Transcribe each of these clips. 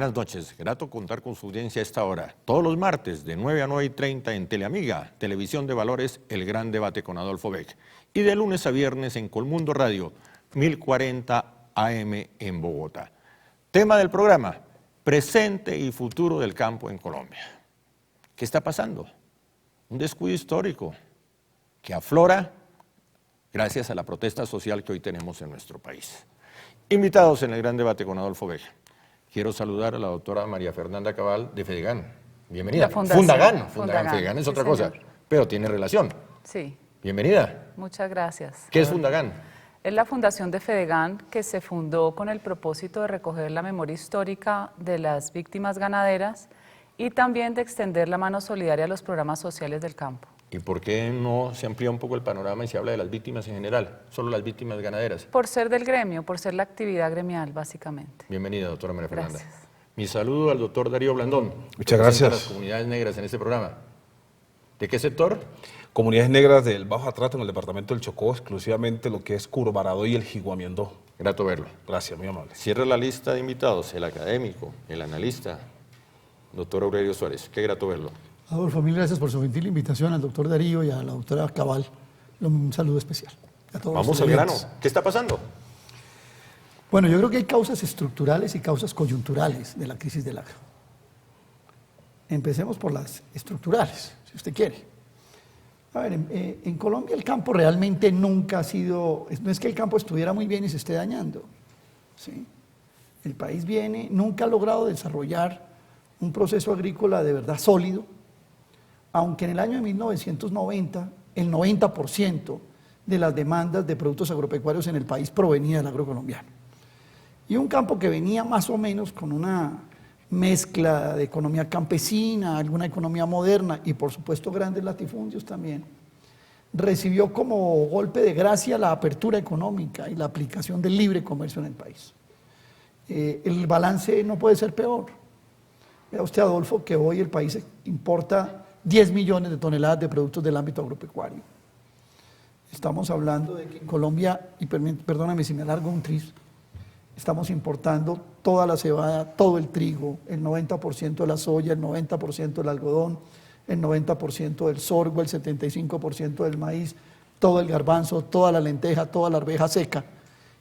buenas noches. Grato contar con su audiencia a esta hora. Todos los martes de 9 a 9:30 en Teleamiga, Televisión de Valores, El Gran Debate con Adolfo Beck. Y de lunes a viernes en Colmundo Radio, 1040 AM en Bogotá. Tema del programa, presente y futuro del campo en Colombia. ¿Qué está pasando? Un descuido histórico que aflora gracias a la protesta social que hoy tenemos en nuestro país. Invitados en el Gran Debate con Adolfo Beck. Quiero saludar a la doctora María Fernanda Cabal de Fedegan. Bienvenida. Fundagán, Fedegan es otra cosa, pero tiene relación. Sí. Bienvenida. Muchas gracias. ¿Qué es Fundagán? Es la fundación de Fedegan que se fundó con el propósito de recoger la memoria histórica de las víctimas ganaderas y también de extender la mano solidaria a los programas sociales del campo. ¿Y por qué no se amplía un poco el panorama y se habla de las víctimas en general, solo las víctimas ganaderas? Por ser del gremio, por ser la actividad gremial, básicamente. Bienvenida, doctora María Fernanda. Gracias. Mi saludo al doctor Darío Blandón. Muchas gracias. Las comunidades negras en este programa. ¿De qué sector? Comunidades negras del Bajo Atrato en el departamento del Chocó, exclusivamente lo que es Curvarado y el Jiguamiondó. Grato verlo. Gracias, muy amable. Cierra la lista de invitados, el académico, el analista, doctor Aurelio Suárez. Qué grato verlo. Adolfo, mil gracias por su gentil invitación al doctor Darío y a la doctora Cabal. Un saludo especial a todos. Vamos al grano. ¿Qué está pasando? Bueno, yo creo que hay causas estructurales y causas coyunturales de la crisis del agro. Empecemos por las estructurales, si usted quiere. A ver, en Colombia el campo realmente nunca ha sido, no es que el campo estuviera muy bien y se esté dañando. ¿Sí? El país nunca ha logrado desarrollar un proceso agrícola de verdad sólido, aunque en el año de 1990 el 90% de las demandas de productos agropecuarios en el país provenía del agro colombiano. Y un campo que venía más o menos con una mezcla de economía campesina, alguna economía moderna y por supuesto grandes latifundios también, recibió como golpe de gracia la apertura económica y la aplicación del libre comercio en el país. El balance no puede ser peor. Vea usted, Adolfo, que hoy el país importa 10 millones de toneladas de productos del ámbito agropecuario. Estamos hablando de que en Colombia, y perdóname si me alargo un tris, estamos importando toda la cebada, todo el trigo, el 90% de la soya, el 90% del algodón, el 90% del sorgo, el 75% del maíz, todo el garbanzo, toda la lenteja, toda la arveja seca.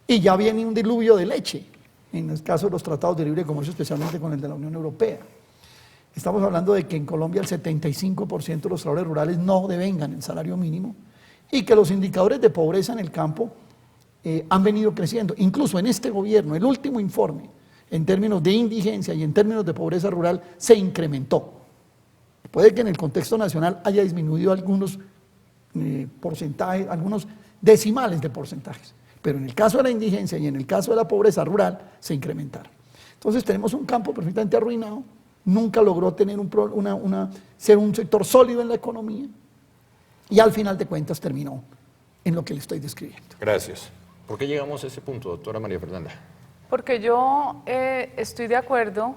Y ya viene un diluvio de leche, en el caso de los tratados de libre comercio, especialmente con el de la Unión Europea. Estamos hablando de que en Colombia el 75% de los trabajadores rurales no devengan el salario mínimo y que los indicadores de pobreza en el campo han venido creciendo. Incluso en este gobierno, el último informe, en términos de indigencia y en términos de pobreza rural, se incrementó. Puede que en el contexto nacional haya disminuido algunos porcentajes, algunos decimales de porcentajes, pero en el caso de la indigencia y en el caso de la pobreza rural se incrementaron. Entonces tenemos un campo perfectamente arruinado, nunca logró tener ser un sector sólido en la economía y al final de cuentas terminó en lo que le estoy describiendo. Gracias. ¿Por qué llegamos a ese punto, doctora María Fernanda? Porque yo estoy de acuerdo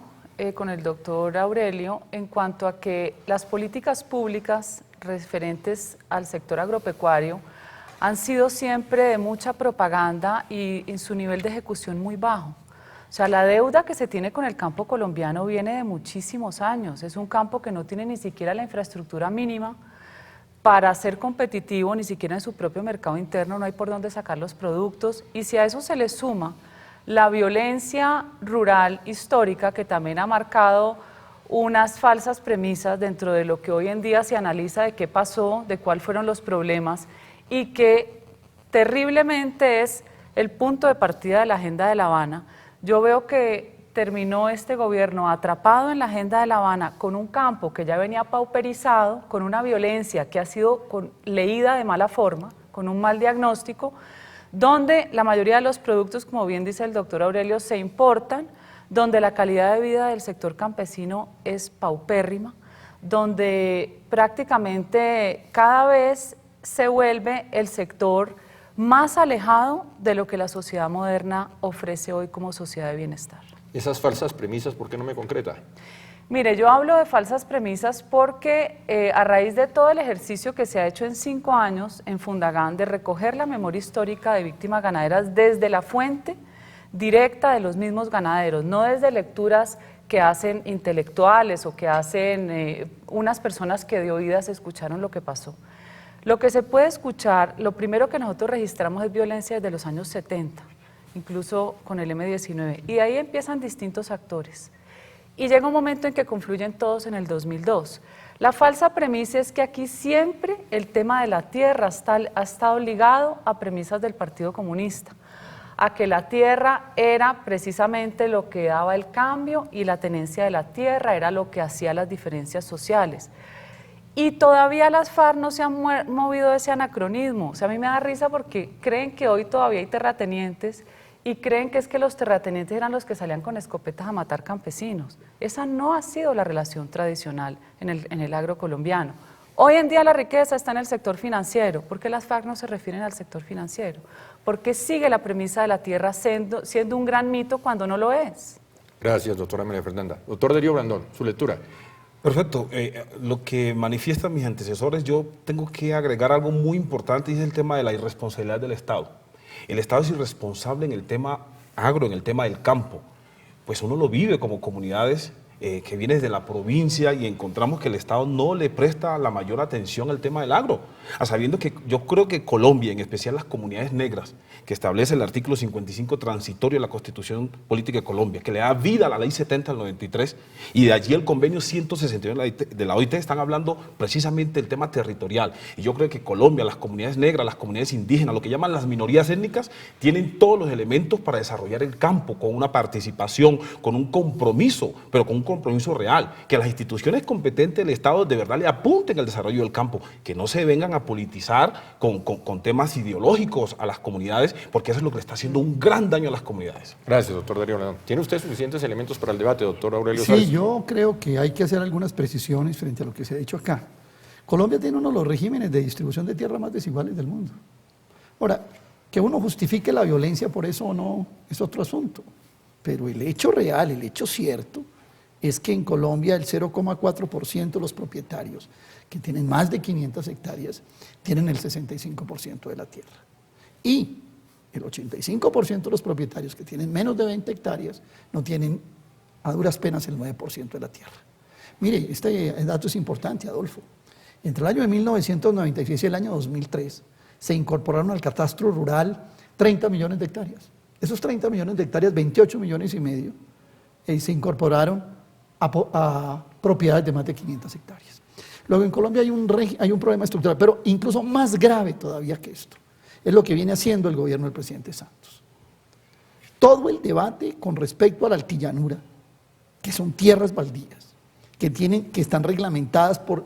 con el doctor Aurelio en cuanto a que las políticas públicas referentes al sector agropecuario han sido siempre de mucha propaganda y en su nivel de ejecución muy bajo. O sea, la deuda que se tiene con el campo colombiano viene de muchísimos años. Es un campo que no tiene ni siquiera la infraestructura mínima para ser competitivo, ni siquiera en su propio mercado interno, no hay por dónde sacar los productos. Y si a eso se le suma la violencia rural histórica, que también ha marcado unas falsas premisas dentro de lo que hoy en día se analiza de qué pasó, de cuáles fueron los problemas, y que terriblemente es el punto de partida de la Agenda de La Habana. Yo veo que terminó este gobierno atrapado en la Agenda de La Habana con un campo que ya venía pauperizado, con una violencia que ha sido leída de mala forma, con un mal diagnóstico, donde la mayoría de los productos, como bien dice el doctor Aurelio, se importan, donde la calidad de vida del sector campesino es paupérrima, donde prácticamente cada vez se vuelve el sector más alejado de lo que la sociedad moderna ofrece hoy como sociedad de bienestar. Esas falsas premisas, ¿por qué no me concreta? Mire, yo hablo de falsas premisas porque a raíz de todo el ejercicio que se ha hecho en 5 años en Fundagán de recoger la memoria histórica de víctimas ganaderas desde la fuente directa de los mismos ganaderos, no desde lecturas que hacen intelectuales o que hacen unas personas que de oídas escucharon lo que pasó. Lo que se puede escuchar, lo primero que nosotros registramos es violencia desde los años 70, incluso con el M-19, y de ahí empiezan distintos actores. Y llega un momento en que confluyen todos en el 2002. La falsa premisa es que aquí siempre el tema de la tierra ha estado ligado a premisas del Partido Comunista, a que la tierra era precisamente lo que daba el cambio y la tenencia de la tierra era lo que hacía las diferencias sociales. Y todavía las FARC no se han movido de ese anacronismo. O sea, a mí me da risa porque creen que hoy todavía hay terratenientes y creen que es que los terratenientes eran los que salían con escopetas a matar campesinos. Esa no ha sido la relación tradicional en el agro colombiano. Hoy en día la riqueza está en el sector financiero. ¿Por qué las FARC no se refieren al sector financiero? ¿Por qué sigue la premisa de la tierra siendo un gran mito cuando no lo es? Gracias, doctora María Fernanda. Doctor Darío Brandón, su lectura. Perfecto. Lo que manifiestan mis antecesores, yo tengo que agregar algo muy importante y es el tema de la irresponsabilidad del Estado. El Estado es irresponsable en el tema agro, en el tema del campo. Pues uno lo vive como comunidades que vienen de la provincia y encontramos que el Estado no le presta la mayor atención al tema del agro, a sabiendo que yo creo que Colombia, en especial las comunidades negras, que establece el artículo 55 transitorio de la Constitución Política de Colombia, que le da vida a la Ley 70 del 93, y de allí el convenio 161 de la OIT, están hablando precisamente del tema territorial. Y yo creo que Colombia, las comunidades negras, las comunidades indígenas, lo que llaman las minorías étnicas, tienen todos los elementos para desarrollar el campo, con una participación, con un compromiso, pero con un compromiso real, que las instituciones competentes del Estado de verdad le apunten al desarrollo del campo, que no se vengan a politizar con temas ideológicos a las comunidades, porque eso es lo que le está haciendo un gran daño a las comunidades. Gracias, doctor Darío Brandón. ¿Tiene usted suficientes elementos para el debate, doctor Aurelio Suárez? Sí, yo creo que hay que hacer algunas precisiones frente a lo que se ha dicho acá. Colombia tiene uno de los regímenes de distribución de tierra más desiguales del mundo. Ahora, que uno justifique la violencia por eso o no es otro asunto, pero el hecho real, el hecho cierto, es que en Colombia el 0,4% de los propietarios que tienen más de 500 hectáreas tienen el 65% de la tierra. Y el 85% de los propietarios que tienen menos de 20 hectáreas no tienen a duras penas el 9% de la tierra. Mire, este dato es importante, Adolfo. Entre el año de 1996 y el año 2003 se incorporaron al catastro rural 30 millones de hectáreas. Esos 30 millones de hectáreas, 28 millones y medio, se incorporaron a propiedades de más de 500 hectáreas. Luego en Colombia hay un problema estructural, pero incluso más grave todavía que esto. Es lo que viene haciendo el gobierno del presidente Santos. Todo el debate con respecto a la altillanura, que son tierras baldías, que están reglamentadas por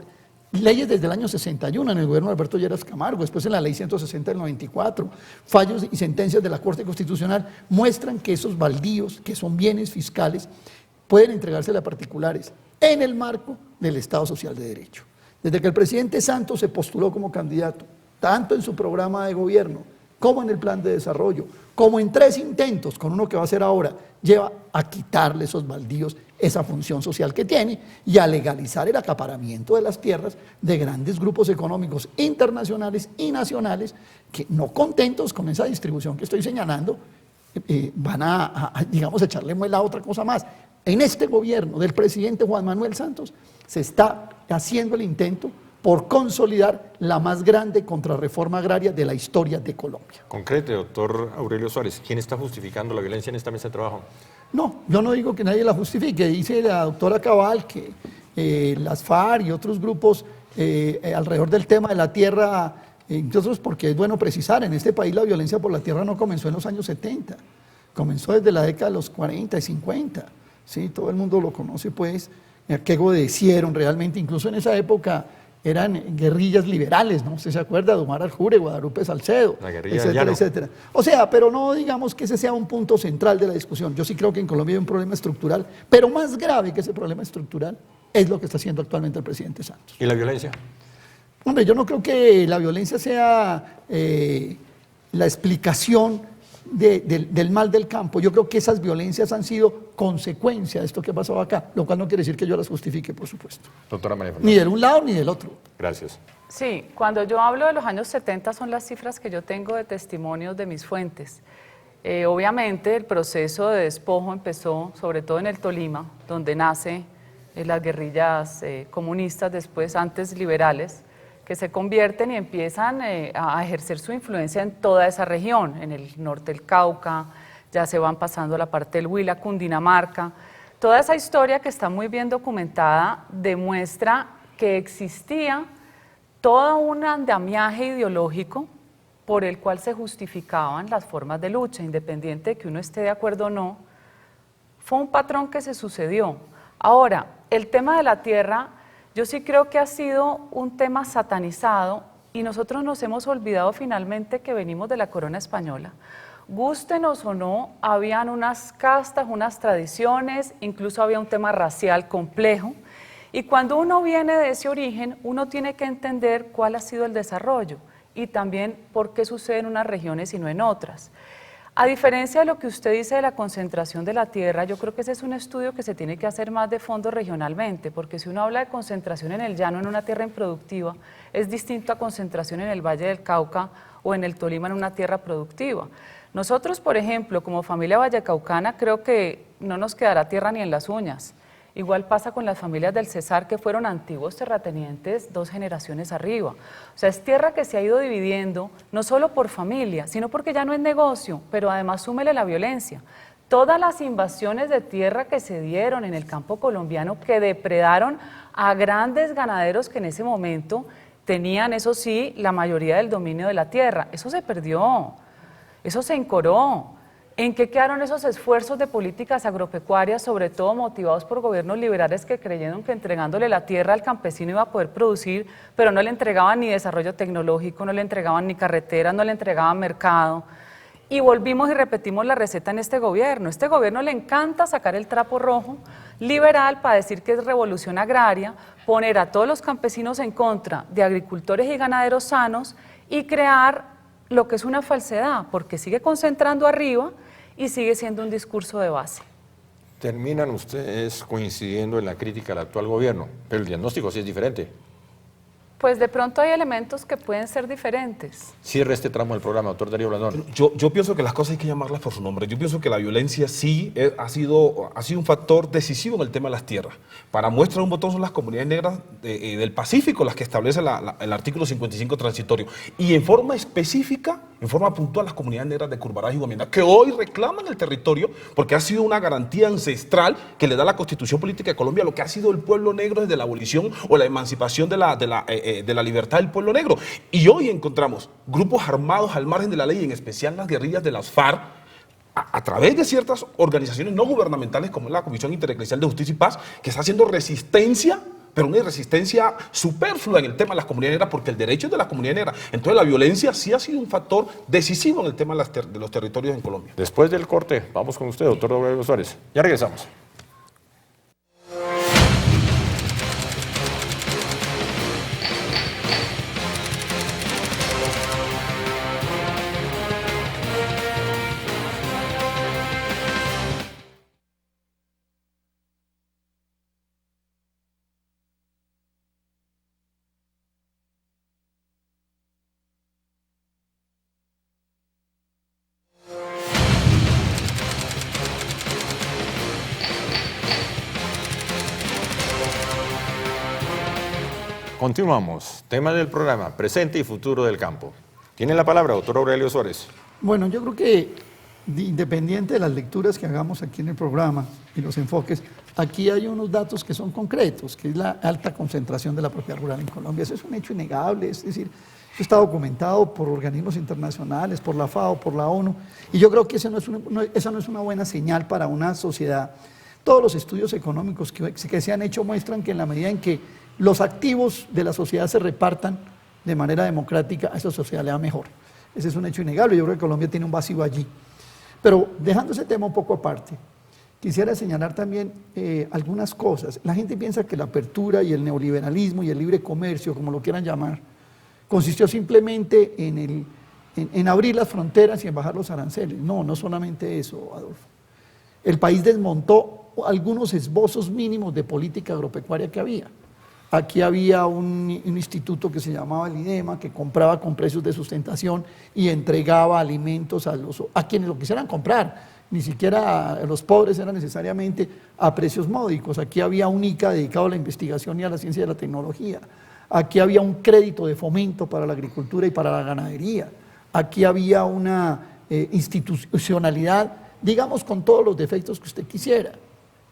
leyes desde el año 61 en el gobierno de Alberto Lleras Camargo, después en la ley 160 del 94, fallos y sentencias de la Corte Constitucional muestran que esos baldíos, que son bienes fiscales, pueden entregársele a particulares en el marco del Estado Social de Derecho. Desde que el presidente Santos se postuló como candidato, tanto en su programa de gobierno, como en el plan de desarrollo, como en 3 intentos, con uno que va a hacer ahora, lleva a quitarle esos baldíos esa función social que tiene y a legalizar el acaparamiento de las tierras de grandes grupos económicos internacionales y nacionales que, no contentos con esa distribución que estoy señalando, van digamos, echarle muela a otra cosa más. En este gobierno del presidente Juan Manuel Santos se está haciendo el intento por consolidar la más grande contrarreforma agraria de la historia de Colombia. Concrete, doctor Aurelio Suárez, ¿quién está justificando la violencia en esta mesa de trabajo? No, yo no digo que nadie la justifique. Dice la doctora Cabal que las FARC y otros grupos alrededor del tema de la tierra, nosotros, porque es bueno precisar, en este país la violencia por la tierra no comenzó en los años 70, comenzó desde la década de los 40 y 50. ¿Sí? Todo el mundo lo conoce, pues, qué obedecieron realmente, incluso en esa época eran guerrillas liberales, ¿no? ¿Usted se acuerda de Omar Aljure, Guadalupe Salcedo, etcétera, etcétera? O sea, pero no digamos que ese sea un punto central de la discusión. Yo sí creo que en Colombia hay un problema estructural, pero más grave que ese problema estructural es lo que está haciendo actualmente el presidente Santos. ¿Y la violencia? Hombre, yo no creo que la violencia sea la explicación del mal del campo. Yo creo que esas violencias han sido consecuencia de esto que ha pasado acá, lo cual no quiere decir que yo las justifique, por supuesto. Doctora María Fernanda. Ni de un lado ni del otro. Gracias. Sí, cuando yo hablo de los años 70 son las cifras que yo tengo de testimonios de mis fuentes. Obviamente el proceso de despojo empezó sobre todo en el Tolima, donde nace las guerrillas comunistas, después antes liberales, que se convierten y empiezan a ejercer su influencia en toda esa región, en el norte del Cauca, ya se van pasando a la parte del Huila, Cundinamarca. Toda esa historia que está muy bien documentada demuestra que existía todo un andamiaje ideológico por el cual se justificaban las formas de lucha, independiente de que uno esté de acuerdo o no. Fue un patrón que se sucedió. Ahora, el tema de la tierra, yo sí creo que ha sido un tema satanizado y nosotros nos hemos olvidado finalmente que venimos de la corona española. Gústenos o no, habían unas castas, unas tradiciones, incluso había un tema racial complejo. Y cuando uno viene de ese origen, uno tiene que entender cuál ha sido el desarrollo y también por qué sucede en unas regiones y no en otras. A diferencia de lo que usted dice de la concentración de la tierra, yo creo que ese es un estudio que se tiene que hacer más de fondo regionalmente, porque si uno habla de concentración en el llano, en una tierra improductiva, es distinto a concentración en el Valle del Cauca o en el Tolima en una tierra productiva. Nosotros, por ejemplo, como familia vallecaucana, creo que no nos quedará tierra ni en las uñas. Igual pasa con las familias del Cesar, que fueron antiguos terratenientes 2 generaciones arriba. O sea, es tierra que se ha ido dividiendo, no solo por familia, sino porque ya no es negocio, pero además súmele la violencia. Todas las invasiones de tierra que se dieron en el campo colombiano, que depredaron a grandes ganaderos que en ese momento tenían, eso sí, la mayoría del dominio de la tierra. Eso se perdió, eso se encoró. ¿En qué quedaron esos esfuerzos de políticas agropecuarias, sobre todo motivados por gobiernos liberales que creyeron que entregándole la tierra al campesino iba a poder producir, pero no le entregaban ni desarrollo tecnológico, no le entregaban ni carreteras, no le entregaban mercado? Y volvimos y repetimos la receta en este gobierno. Este gobierno le encanta sacar el trapo rojo liberal para decir que es revolución agraria, poner a todos los campesinos en contra de agricultores y ganaderos sanos y crear lo que es una falsedad, porque sigue concentrando arriba y sigue siendo un discurso de base. Terminan ustedes coincidiendo en la crítica al actual gobierno, pero el diagnóstico sí es diferente. Pues de pronto hay elementos que pueden ser diferentes. Cierre este tramo del programa, doctor Darío Blandón. Yo pienso que las cosas hay que llamarlas por su nombre. Yo pienso que la violencia sí ha sido un factor decisivo en el tema de las tierras. Para muestra un botón son las comunidades negras del Pacífico, las que establece el artículo 55 transitorio. Y en forma específica, en forma puntual, las comunidades negras de Curvará y Guamiana, que hoy reclaman el territorio porque ha sido una garantía ancestral que le da la Constitución Política de Colombia, lo que ha sido el pueblo negro desde la abolición o la emancipación de la libertad del pueblo negro. Y hoy encontramos grupos armados al margen de la ley, en especial las guerrillas de las FARC, a través de ciertas organizaciones no gubernamentales como la Comisión Intereclesial de Justicia y Paz, que está haciendo resistencia, pero una resistencia superflua en el tema de las comunidades negras, porque el derecho es de las comunidades negras. Entonces la violencia sí ha sido un factor decisivo en el tema de los territorios en Colombia. Después del corte, vamos con usted, doctor Aurelio Suárez. Ya regresamos. Continuamos. Tema del programa, presente y futuro del campo. Tiene la palabra, doctor Aurelio Suárez. Bueno, yo creo que independiente de las lecturas que hagamos aquí en el programa y los enfoques, aquí hay unos datos que son concretos, que es la alta concentración de la propiedad rural en Colombia. Eso es un hecho innegable, es decir, eso está documentado por organismos internacionales, por la FAO, por la ONU, y yo creo que esa no es una buena señal para una sociedad. Todos los estudios económicos que se han hecho muestran que en la medida en que los activos de la sociedad se repartan de manera democrática, a esa sociedad le va mejor. Ese es un hecho innegable, yo creo que Colombia tiene un vacío allí. Pero dejando ese tema un poco aparte, quisiera señalar también algunas cosas. La gente piensa que la apertura y el neoliberalismo y el libre comercio, como lo quieran llamar, consistió simplemente en abrir las fronteras y en bajar los aranceles. No, no solamente eso, Adolfo. El país desmontó algunos esbozos mínimos de política agropecuaria que había. Aquí había un instituto que se llamaba el IDEMA, que compraba con precios de sustentación y entregaba alimentos a quienes lo quisieran comprar. Ni siquiera a los pobres eran necesariamente a precios módicos. Aquí había un ICA dedicado a la investigación y a la ciencia y la tecnología. Aquí había un crédito de fomento para la agricultura y para la ganadería. Aquí había una institucionalidad, digamos, con todos los defectos que usted quisiera.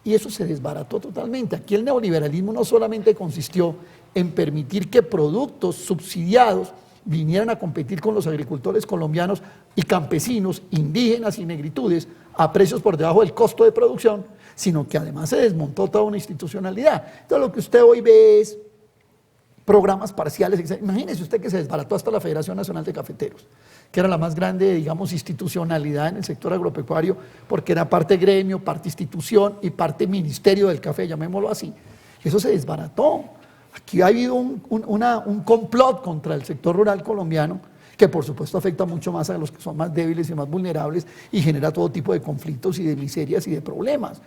Y eso se desbarató totalmente. Aquí el neoliberalismo no solamente consistió en permitir que productos subsidiados vinieran a competir con los agricultores colombianos y campesinos, indígenas y negritudes a precios por debajo del costo de producción, sino que además se desmontó toda una institucionalidad. Entonces lo que usted hoy ve es programas parciales. Imagínese usted que se desbarató hasta la Federación Nacional de Cafeteros, que era la más grande, digamos, institucionalidad en el sector agropecuario, porque era parte gremio, parte institución y parte ministerio del café, llamémoslo así. Y eso se desbarató. Aquí ha habido un complot contra el sector rural colombiano, que por supuesto afecta mucho más a los que son más débiles y más vulnerables y genera todo tipo de conflictos y de miserias y de problemas.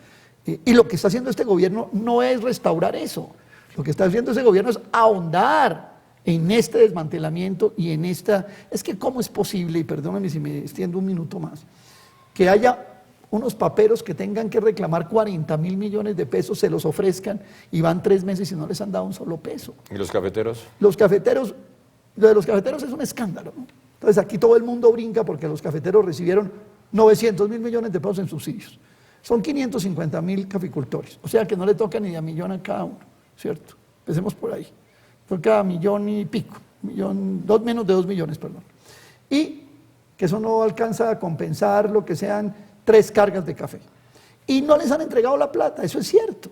Y lo que está haciendo este gobierno no es restaurar eso. Lo que está haciendo ese gobierno es ahondar en este desmantelamiento y en esta... Es que ¿cómo es posible, y perdóname si me extiendo un minuto más, que haya unos paperos que tengan que reclamar 40.000 millones de pesos, se los ofrezcan y van 3 meses y no les han dado un solo peso? ¿Y los cafeteros? Lo de los cafeteros es un escándalo, ¿no? Entonces aquí todo el mundo brinca porque los cafeteros recibieron 900.000 millones de pesos en subsidios. Son 550.000 caficultores, o sea que no le toca ni a millón a cada uno, ¿cierto? Empecemos por ahí. Toca millón y pico, menos de 2 millones, perdón. Y que eso no alcanza a compensar lo que sean 3 cargas de café. Y no les han entregado la plata, eso es cierto.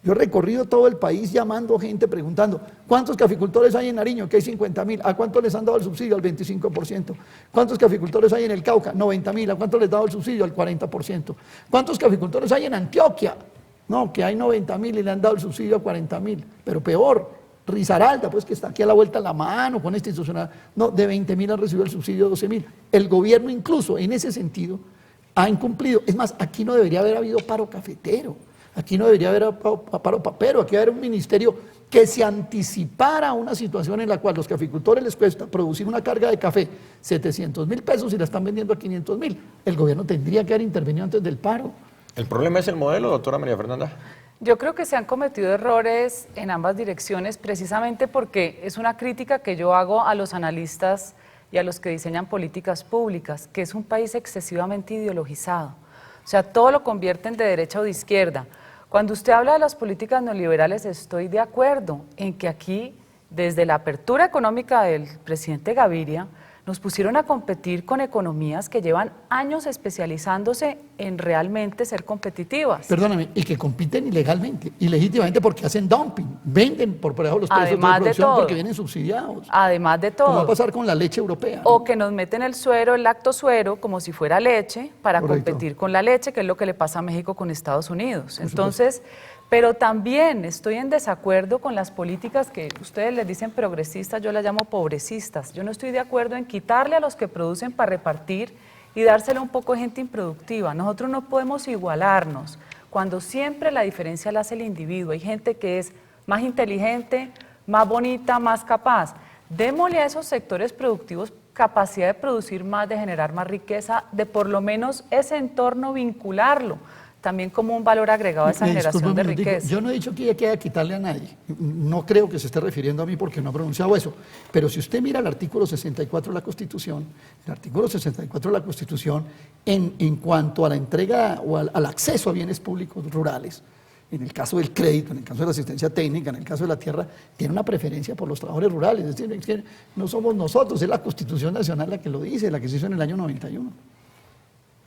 Yo he recorrido todo el país llamando gente, preguntando, ¿cuántos caficultores hay en Nariño? Que hay 50.000. ¿A cuánto les han dado el subsidio? Al 25%. ¿Cuántos caficultores hay en el Cauca? 90.000. ¿A cuánto les han dado el subsidio? Al 40%. ¿Cuántos caficultores hay en Antioquia? No, que hay 90.000 y le han dado el subsidio a 40.000. Pero peor, Risaralda, pues que está aquí a la vuelta de la mano con esta institucional, no, de 20.000 han recibido el subsidio de 12.000. El gobierno incluso en ese sentido ha incumplido. Es más, aquí no debería haber habido paro cafetero. Aquí no debería haber paro papero, aquí debería haber un ministerio que se anticipara a una situación en la cual los caficultores les cuesta producir una carga de café 700.000 pesos y la están vendiendo a 500.000. El gobierno tendría que haber intervenido antes del paro. ¿El problema es el modelo, doctora María Fernanda? Yo creo que se han cometido errores en ambas direcciones precisamente porque es una crítica que yo hago a los analistas y a los que diseñan políticas públicas, que es un país excesivamente ideologizado. O sea, todo lo convierten de derecha o de izquierda. Cuando usted habla de las políticas neoliberales, estoy de acuerdo en que aquí, desde la apertura económica del presidente Gaviria, nos pusieron a competir con economías que llevan años especializándose en realmente ser competitivas. Perdóname, y que compiten ilegalmente, ilegítimamente porque hacen dumping, venden por debajo los precios de producción porque vienen subsidiados. Además de todo. Como va a pasar con la leche europea, ¿no? O que nos meten el suero, el lactosuero, como si fuera leche, para Correcto. competir con la leche, que es lo que le pasa a México con Estados Unidos. Entonces, pero también estoy en desacuerdo con las políticas que ustedes les dicen progresistas, yo las llamo pobrecistas. Yo no estoy de acuerdo en quitarle a los que producen para repartir y dárselo un poco a gente improductiva. Nosotros no podemos igualarnos cuando siempre la diferencia la hace el individuo. Hay gente que es más inteligente, más bonita, más capaz. Démosle a esos sectores productivos capacidad de producir más, de generar más riqueza, de por lo menos ese entorno vincularlo también como un valor agregado a esa generación de riqueza. Yo no he dicho que haya que quitarle a nadie, no creo que se esté refiriendo a mí porque no ha pronunciado eso, pero si usted mira el artículo 64 de la Constitución, el artículo 64 de la Constitución en cuanto a la entrega o al acceso a bienes públicos rurales, en el caso del crédito, en el caso de la asistencia técnica, en el caso de la tierra, tiene una preferencia por los trabajadores rurales, es decir, no somos nosotros, es la Constitución Nacional la que lo dice, la que se hizo en el año 91.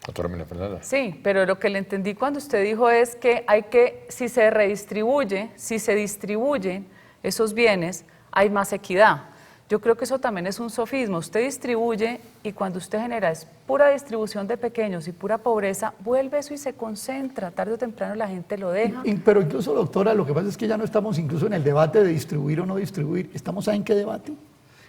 Doctora María Fernanda. Sí, pero lo que le entendí cuando usted dijo es que hay que, si se redistribuye, si se distribuyen esos bienes, hay más equidad. Yo creo que eso también es un sofisma. Usted distribuye y cuando usted genera es pura distribución de pequeños y pura pobreza, vuelve eso y se concentra. Tarde o temprano la gente lo deja. Pero incluso, doctora, lo que pasa es que ya no estamos incluso en el debate de distribuir o no distribuir. ¿Estamos en qué debate?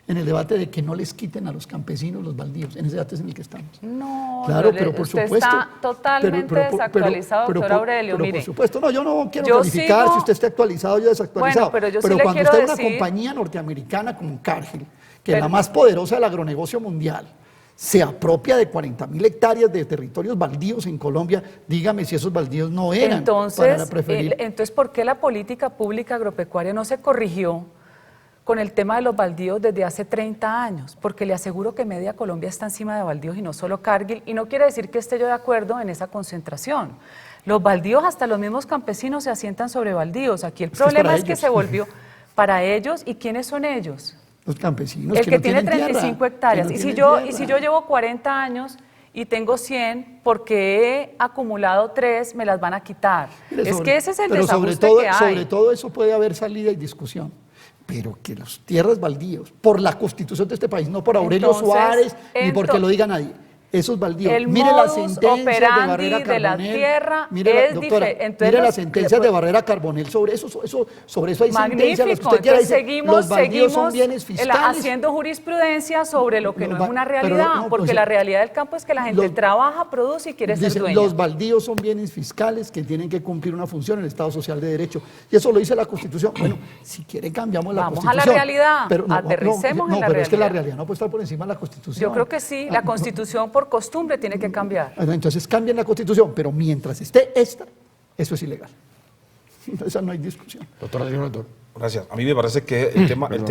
en el debate de que no les quiten a los campesinos los baldíos. En ese debate es en el que estamos. No, claro, pero por usted supuesto. está totalmente desactualizado, doctor Aurelio. Pero mire, por supuesto, no, yo no quiero calificar si usted está actualizado o yo desactualizado. Bueno, pero yo sí le cuando quiero usted es decir, una compañía norteamericana como Cargill, que es la más poderosa del agronegocio mundial, se apropia de 40.000 hectáreas de territorios baldíos en Colombia, dígame si esos baldíos no eran para preferir. Entonces, ¿por qué la política pública agropecuaria no se corrigió con el tema de los baldíos desde hace 30 años? Porque le aseguro que media Colombia está encima de baldíos y no solo Cargill, y no quiere decir que esté yo de acuerdo en esa concentración. Los baldíos, hasta los mismos campesinos se asientan sobre baldíos. Aquí el problema es que se volvió para ellos. ¿Y quiénes son ellos? Los campesinos. El que no tiene tienen 35 tierra, hectáreas. Y si yo llevo 40 años y tengo 100, porque he acumulado 3, me las van a quitar. Mire, Es que ese es el pero desajuste que hay. sobre todo eso puede haber salida y discusión. Pero que las tierras baldíos, por la constitución de este país, no por Aurelio Suárez, ni porque lo diga nadie, esos baldíos. El Mire las modus sentencias de Barrera operandi Carbonell. de la tierra mire es doctora, diferente. mire las sentencias de Barrera Carbonell sobre eso hay sentencias. Las que usted quiera, dice, los baldíos son bienes fiscales. Haciendo jurisprudencia sobre lo que no es una realidad, porque la realidad del campo es que la gente trabaja, produce y quiere ser dueña. Los baldíos son bienes fiscales que tienen que cumplir una función en el Estado Social de Derecho. Y eso lo dice la Constitución. Bueno, si quiere cambiamos la Constitución. Vamos a la realidad, pero aterricemos en la pero realidad. es que la realidad no puede estar por encima de la Constitución. Yo creo que sí, la Constitución por costumbre tiene que cambiar. Entonces cambien la Constitución, pero mientras esté esta, eso es ilegal. Esa no hay discusión. Doctor. Gracias. A mí me parece que el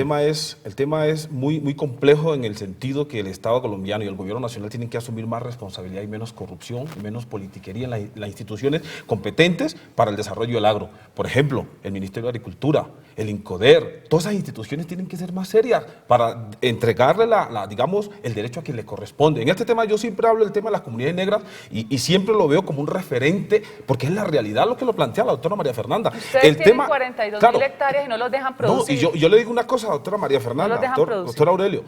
tema es muy complejo en el sentido que el Estado colombiano y el gobierno nacional tienen que asumir más responsabilidad y menos corrupción y menos politiquería en las instituciones competentes para el desarrollo del agro. Por ejemplo, el Ministerio de Agricultura, el INCODER, todas esas instituciones tienen que ser más serias para entregarle digamos, el derecho a quien le corresponde. En este tema yo siempre hablo del tema de las comunidades negras y siempre lo veo como un referente porque es la realidad lo que lo plantea la doctora María Fernanda. Ustedes tienen 42.000 hectáreas y no los dejan producir. No, y yo le digo una cosa, doctora María Fernanda, doctor Aurelio.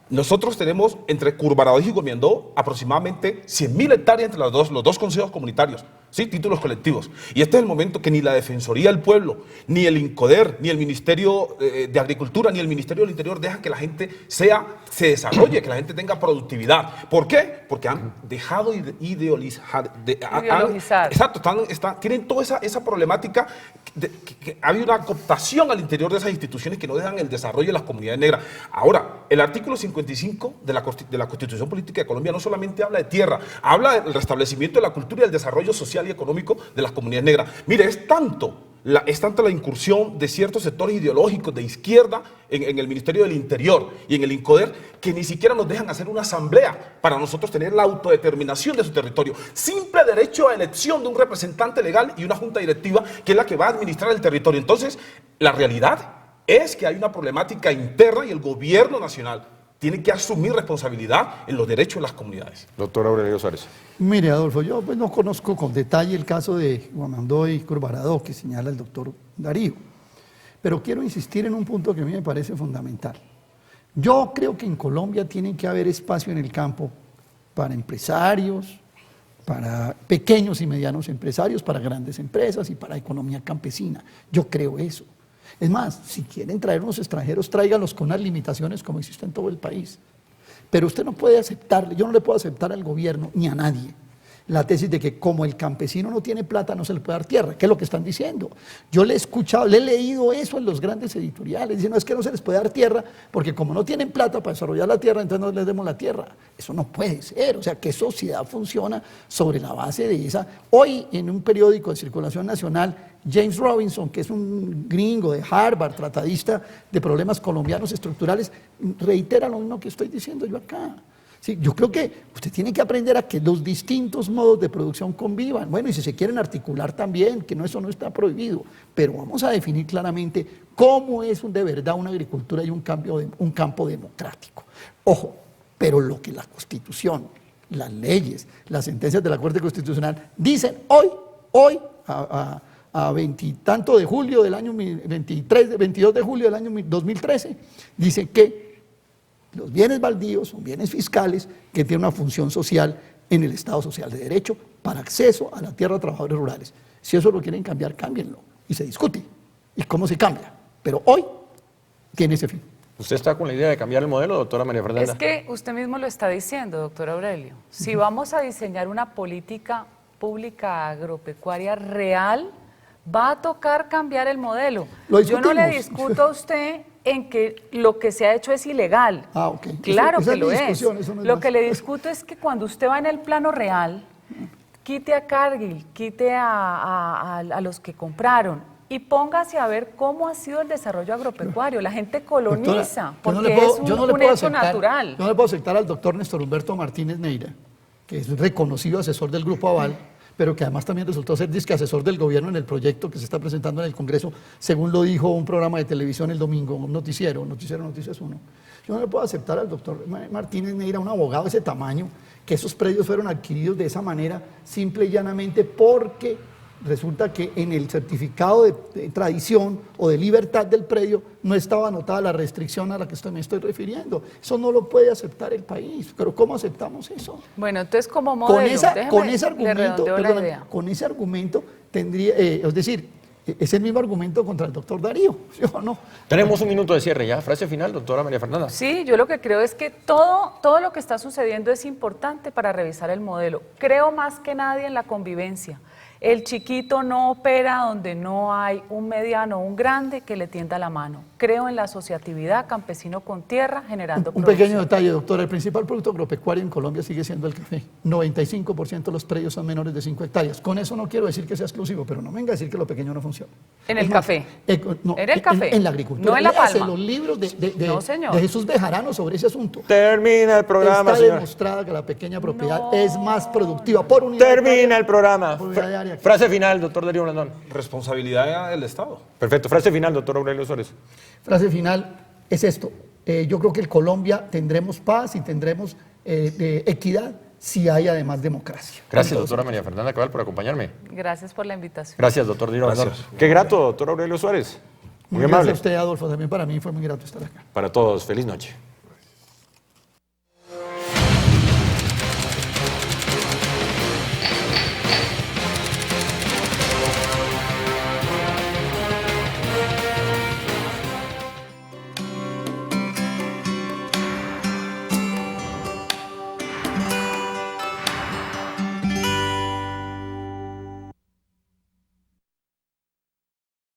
Nosotros tenemos entre Curbaradós y Gomiandó aproximadamente 100.000 hectáreas entre los dos consejos comunitarios, ¿sí? Títulos colectivos. Y este es el momento que ni la Defensoría del Pueblo, ni el INCODER, ni el Ministerio de Agricultura, ni el Ministerio del Interior dejan que la gente se desarrolle, que la gente tenga productividad. ¿Por qué? Porque han dejado de ideologizar. Exacto, tienen toda esa problemática, que ha habido una cooptación al interior de esas instituciones que no dejan el desarrollo de las comunidades negras. Ahora, el artículo 55 de la Constitución Política de Colombia no solamente habla de tierra, habla del restablecimiento de la cultura y el desarrollo social y económico de las comunidades negras. Mire, es tanta la incursión de ciertos sectores ideológicos de izquierda en el Ministerio del Interior y en el INCODER que ni siquiera nos dejan hacer una asamblea para nosotros tener la autodeterminación de su territorio. Simple derecho a elección de un representante legal y una junta directiva que es la que va a administrar el territorio. Entonces, la realidad es que hay una problemática interna y el gobierno nacional tiene que asumir responsabilidad en los derechos de las comunidades. Doctor Aurelio Suárez. Mire, Adolfo, yo pues no conozco con detalle el caso de Gomiandó y Curbaradó que señala el doctor Darío, pero quiero insistir en un punto que a mí me parece fundamental. Yo creo que en Colombia tiene que haber espacio en el campo para empresarios, para pequeños y medianos empresarios, para grandes empresas y para economía campesina. Yo creo eso. Es más, si quieren traer unos extranjeros, tráiganlos con unas limitaciones como existe en todo el país. Pero usted no puede aceptarle, yo no le puedo aceptar al gobierno ni a nadie la tesis de que como el campesino no tiene plata no se le puede dar tierra, que es lo que están diciendo. Yo le he escuchado, le he leído eso en los grandes editoriales, dicen, no, es que no se les puede dar tierra porque como no tienen plata para desarrollar la tierra, entonces no les demos la tierra. Eso no puede ser, o sea, ¿qué sociedad funciona sobre la base de esa? Hoy en un periódico de circulación nacional, James Robinson, que es un gringo de Harvard, tratadista de problemas colombianos estructurales, reitera lo mismo que estoy diciendo yo acá. Sí, yo creo que usted tiene que aprender a que los distintos modos de producción convivan. Bueno, y si se quieren articular también, que eso no está prohibido, pero vamos a definir claramente cómo es de verdad una agricultura y un campo democrático. Ojo, pero lo que la Constitución, las leyes, las sentencias de la Corte Constitucional dicen hoy, a 20 de julio del año 22 de julio del año 2013, dicen que los bienes baldíos son bienes fiscales que tienen una función social en el Estado Social de Derecho para acceso a la tierra de trabajadores rurales. Si eso lo quieren cambiar, cámbienlo y se discute. ¿Y cómo se cambia? Pero hoy tiene ese fin. ¿Usted está con la idea de cambiar el modelo, doctora María Fernanda? Es que usted mismo lo está diciendo, doctor Aurelio. Si vamos a diseñar una política pública agropecuaria real, va a tocar cambiar el modelo. Yo no le discuto a usted en que lo que se ha hecho es ilegal. Ah, ok. Claro Esa que es lo mi es. discusión, eso no es Lo más. que le discuto es que cuando usted va en el plano real, quite a Cargill, quite a los que compraron y póngase a ver cómo ha sido el desarrollo agropecuario. La gente coloniza, porque es un hecho natural. Yo no le puedo aceptar al doctor Néstor Humberto Martínez Neira, que es un reconocido asesor del Grupo Aval, pero que además también resultó ser disque asesor del gobierno en el proyecto que se está presentando en el Congreso, según lo dijo un programa de televisión el domingo, un noticiero Noticias 1. Yo no le puedo aceptar al doctor Martínez Neira, un abogado de ese tamaño, que esos predios fueron adquiridos de esa manera, simple y llanamente porque resulta que en el certificado de tradición o de libertad del predio no estaba anotada la restricción a la que me estoy refiriendo. Eso no lo puede aceptar el país. Pero ¿cómo aceptamos eso? Bueno, entonces como modelo, Con ese argumento tendría, es decir, es el mismo argumento contra el doctor Darío, ¿sí o no? Tenemos un minuto de cierre ya. Frase final, doctora María Fernanda. Sí, yo lo que creo es que todo lo que está sucediendo es importante para revisar el modelo. Creo más que nadie en la convivencia. El chiquito no opera donde no hay un mediano o un grande que le tienda la mano. Creo en la asociatividad, campesino con tierra, generando Un pequeño detalle, doctor. El principal producto agropecuario en Colombia sigue siendo el café. 95% de los predios son menores de 5 hectáreas. Con eso no quiero decir que sea exclusivo, pero no venga a decir que lo pequeño no funciona. ¿En el café? No, ¿En el café? En la agricultura. No en la Léase palma. los libros No, señor. de Jesús Bejarano sobre ese asunto. Termina el programa, Está señor. demostrada que la pequeña propiedad es más productiva por unidad. Termina el programa. Por unidad de área. Frase final, doctor Darío Blandón. Responsabilidad del Estado. Perfecto. Frase final, doctor Aurelio Suárez. Frase final es esto. Yo creo que en Colombia tendremos paz y tendremos equidad si hay además democracia. Gracias, doctora María Fernanda Cabal, por acompañarme. Gracias por la invitación. Gracias, doctor Darío Blandón. Gracias. Qué grato, doctor Aurelio Suárez. Muy Gracias amable. a usted, Adolfo. También para mí fue muy grato estar acá. Para todos, feliz noche.